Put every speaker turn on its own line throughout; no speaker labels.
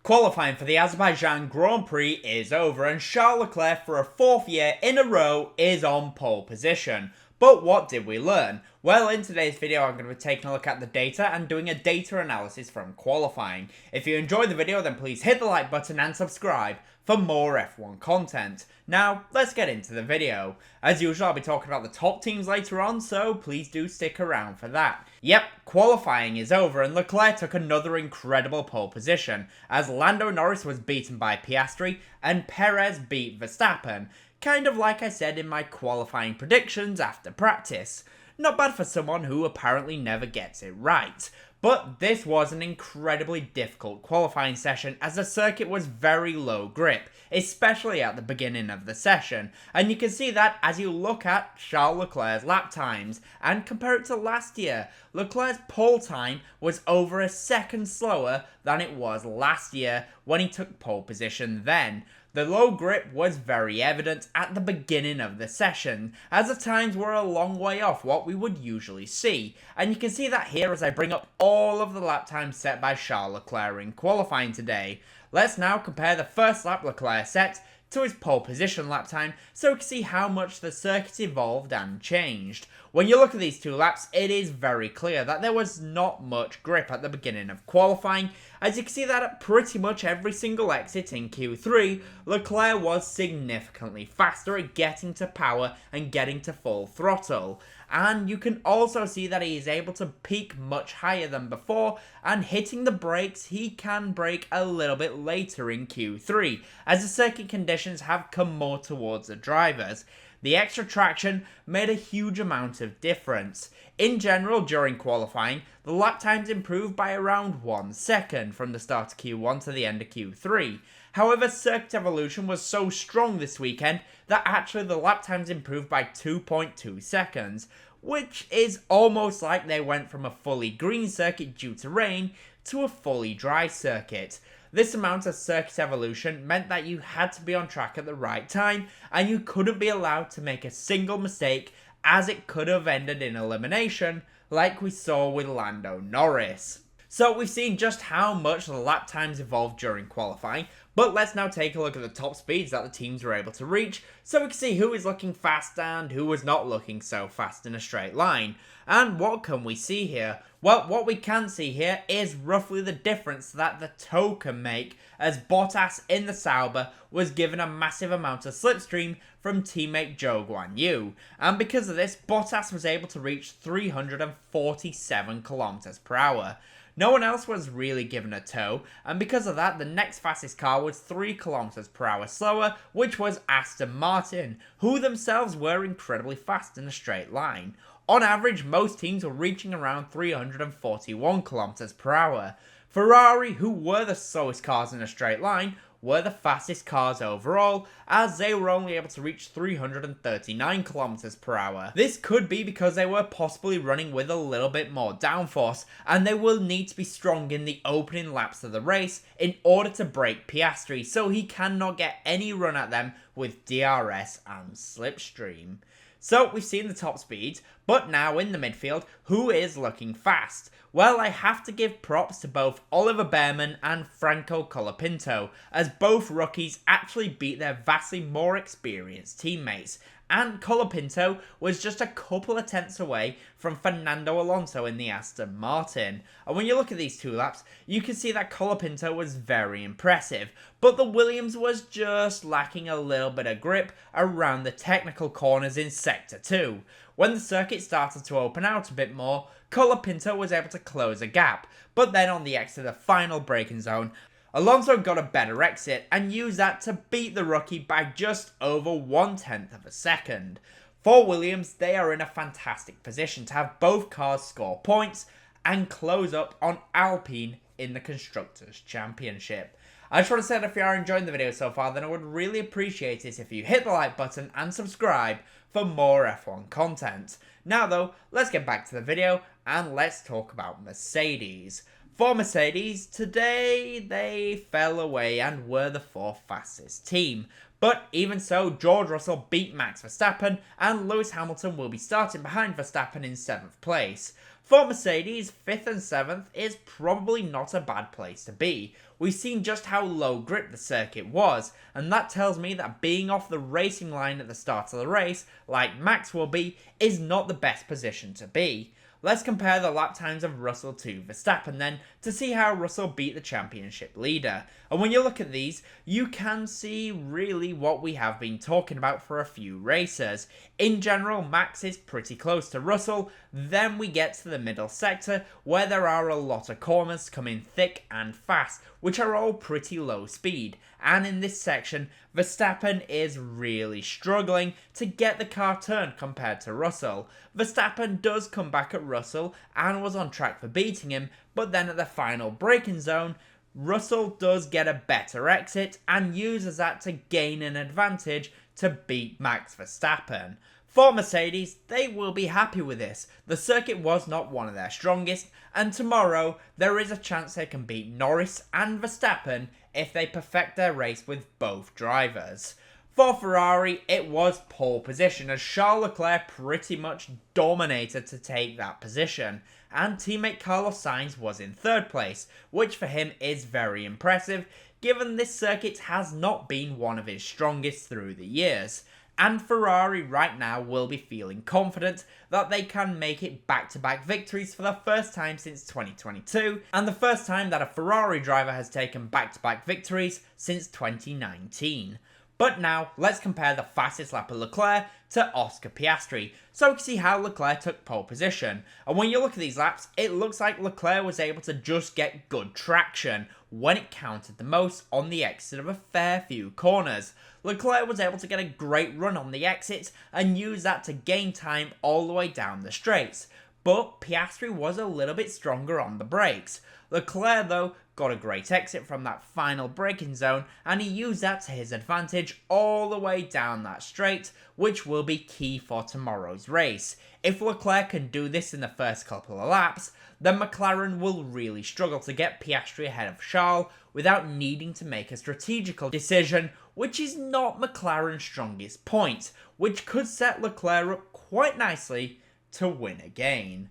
Qualifying for the Azerbaijan Grand Prix is over and Charles Leclerc for a fourth year in a row is on pole position. But what did we learn? Well, in today's video I'm going to be taking a look at the data and doing a data analysis from qualifying. If you enjoyed the video then please hit the like button and subscribe for more F1 content. Now, let's get into the video. As usual, I'll be talking about the top teams later on, so please do stick around for that. Yep, qualifying is over and Leclerc took another incredible pole position, as Lando Norris was beaten by Piastri and Perez beat Verstappen. Kind of like I said in my qualifying predictions after practice. Not bad for someone who apparently never gets it right. But this was an incredibly difficult qualifying session as the circuit was very low grip, especially at the beginning of the session, and you can see that as you look at Charles Leclerc's lap times and compare it to last year. Leclerc's pole time was over a second slower than it was last year when he took pole position then. The low grip was very evident at the beginning of the session, as the times were a long way off what we would usually see, and you can see that here as I bring up all of the lap times set by Charles Leclerc in qualifying today. Let's now compare the first lap Leclerc set to his pole position lap time so we can see how much the circuit evolved and changed. When you look at these two laps, it is very clear that there was not much grip at the beginning of qualifying, as you can see that at pretty much every single exit in Q3, Leclerc was significantly faster at getting to power and getting to full throttle. And you can also see that he is able to peak much higher than before, and hitting the brakes he can brake a little bit later in Q3, as the circuit conditions have come more towards the drivers. The extra traction made a huge amount of difference. In general, during qualifying, the lap times improved by around 1 second from the start of Q1 to the end of Q3. However, circuit evolution was so strong this weekend that actually the lap times improved by 2.2 seconds, which is almost like they went from a fully green circuit due to rain to a fully dry circuit. This amount of circuit evolution meant that you had to be on track at the right time, and you couldn't be allowed to make a single mistake, as it could have ended in elimination, like we saw with Lando Norris. So we've seen just how much the lap times evolved during qualifying, but let's now take a look at the top speeds that the teams were able to reach, so we can see who is looking fast and who was not looking so fast in a straight line. And what can we see here? Well, what we can see here is roughly the difference that the toe can make, as Bottas in the Sauber was given a massive amount of slipstream from teammate Zhou Guanyu, and because of this, Bottas was able to reach 347 km per hour. No one else was really given a toe, and because of that, the next fastest car was 3 km per hour slower, which was Aston Martin, who themselves were incredibly fast in a straight line. On average, most teams were reaching around 341 km per hour. Ferrari, who were the slowest cars in a straight line, were the fastest cars overall, as they were only able to reach 339 km per hour. This could be because they were possibly running with a little bit more downforce, and they will need to be strong in the opening laps of the race in order to break Piastri, so he cannot get any run at them with DRS and slipstream. So we've seen the top speeds, but now in the midfield, who is looking fast? Well, I have to give props to both Oliver Bearman and Franco Colapinto, as both rookies actually beat their vastly more experienced teammates, and Colapinto was just a couple of tenths away from Fernando Alonso in the Aston Martin. And when you look at these two laps, you can see that Colapinto was very impressive, but the Williams was just lacking a little bit of grip around the technical corners in Sector 2. When the circuit started to open out a bit more, Colapinto was able to close a gap, but then on the exit of the final braking zone, Alonso got a better exit and used that to beat the rookie by just over 1/10 of a second. For Williams, they are in a fantastic position to have both cars score points and close up on Alpine in the Constructors' Championship. I just want to say that if you are enjoying the video so far, then I would really appreciate it if you hit the like button and subscribe for more F1 content. Now though, let's get back to the video and let's talk about Mercedes. For Mercedes, today they fell away and were the fourth fastest team. But even so, George Russell beat Max Verstappen and Lewis Hamilton will be starting behind Verstappen in 7th place. For Mercedes, 5th and 7th is probably not a bad place to be. We've seen just how low grip the circuit was, and that tells me that being off the racing line at the start of the race, like Max will be, is not the best position to be. Let's compare the lap times of Russell to Verstappen then, to see how Russell beat the championship leader. And when you look at these, you can see really what we have been talking about for a few races. In general, Max is pretty close to Russell, then we get to the middle sector, where there are a lot of corners coming thick and fast, which are all pretty low speed. And in this section, Verstappen is really struggling to get the car turned compared to Russell. Verstappen does come back at Russell and was on track for beating him, but then at the final braking zone, Russell does get a better exit and uses that to gain an advantage to beat Max Verstappen. For Mercedes, they will be happy with this. The circuit was not one of their strongest, and tomorrow there is a chance they can beat Norris and Verstappen if they perfect their race with both drivers. For Ferrari, it was pole position as Charles Leclerc pretty much dominated to take that position, and teammate Carlos Sainz was in 3rd place, which for him is very impressive given this circuit has not been one of his strongest through the years. And Ferrari right now will be feeling confident that they can make it back-to-back victories for the first time since 2022, and the first time that a Ferrari driver has taken back-to-back victories since 2019. But now, let's compare the fastest lap of Leclerc to Oscar Piastri, so we can see how Leclerc took pole position. And when you look at these laps, it looks like Leclerc was able to just get good traction when it counted the most on the exit of a fair few corners. Leclerc was able to get a great run on the exits and use that to gain time all the way down the straights. But Piastri was a little bit stronger on the brakes. Leclerc though got a great exit from that final braking zone and he used that to his advantage all the way down that straight, which will be key for tomorrow's race. If Leclerc can do this in the first couple of laps, then Mclaren will really struggle to get Piastri ahead of Charles without needing to make a strategical decision, which is not McLaren's strongest point, which could set Leclerc up quite nicely to win again.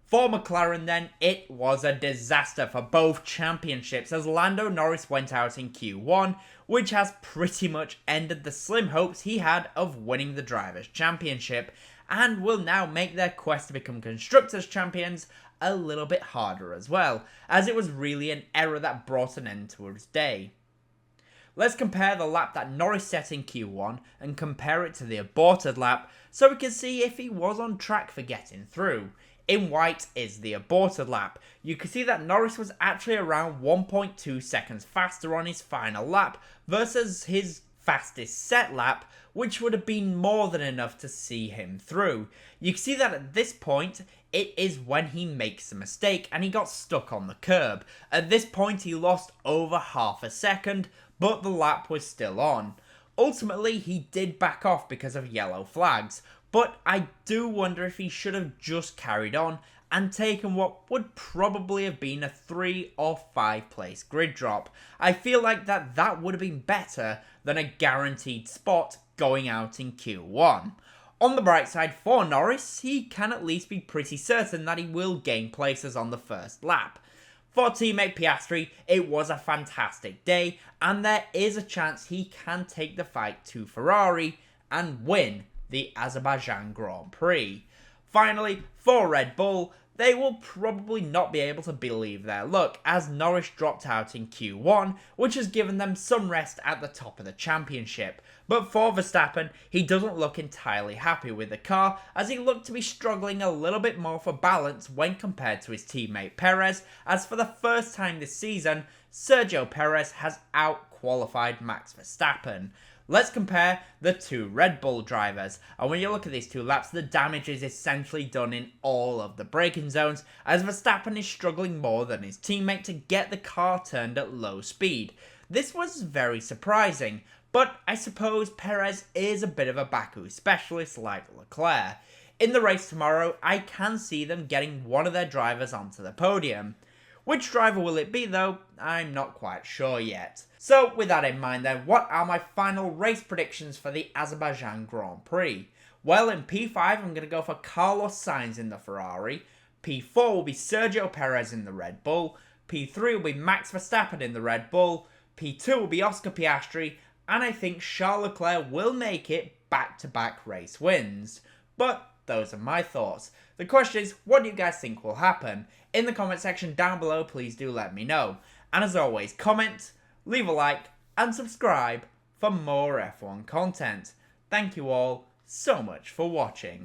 For McLaren then, it was a disaster for both championships as Lando Norris went out in Q1, which has pretty much ended the slim hopes he had of winning the Drivers' Championship, and will now make their quest to become Constructors' Champions a little bit harder as well, as it was really an error that brought an end to his day. Let's compare the lap that Norris set in Q1 and compare it to the aborted lap so we can see if he was on track for getting through. In white is the aborted lap. You can see that Norris was actually around 1.2 seconds faster on his final lap versus his fastest set lap, which would have been more than enough to see him through. You can see that at this point, it is when he makes a mistake and he got stuck on the curb. At this point, he lost over half a second, but the lap was still on. Ultimately, he did back off because of yellow flags, but I do wonder if he should have just carried on and taken what would probably have been a 3 or 5 place grid drop. I feel like that would have been better than a guaranteed spot going out in Q1. On the bright side for Norris, he can at least be pretty certain that he will gain places on the first lap. For teammate Piastri, it was a fantastic day, and there is a chance he can take the fight to Ferrari and win the Azerbaijan Grand Prix. Finally, for Red Bull, they will probably not be able to believe their luck as Norris dropped out in Q1, which has given them some rest at the top of the championship. But for Verstappen, he doesn't look entirely happy with the car as he looked to be struggling a little bit more for balance when compared to his teammate Perez, as for the first time this season, Sergio Perez has out-qualified Max Verstappen. Let's compare the two Red Bull drivers, and when you look at these two laps, the damage is essentially done in all of the braking zones, as Verstappen is struggling more than his teammate to get the car turned at low speed. This was very surprising, but I suppose Perez is a bit of a Baku specialist like Leclerc. In the race tomorrow, I can see them getting one of their drivers onto the podium. Which driver will it be though? I'm not quite sure yet. So with that in mind then, what are my final race predictions for the Azerbaijan Grand Prix? Well, in P5 I'm going to go for Carlos Sainz in the Ferrari. P4 will be Sergio Perez in the Red Bull. P3 will be Max Verstappen in the Red Bull. P2 will be Oscar Piastri. And I think Charles Leclerc will make it back-to-back race wins. But those are my thoughts. The question is, what do you guys think will happen? In the comment section down below, please do let me know. And as always, comment, leave a like, and subscribe for more F1 content. Thank you all so much for watching.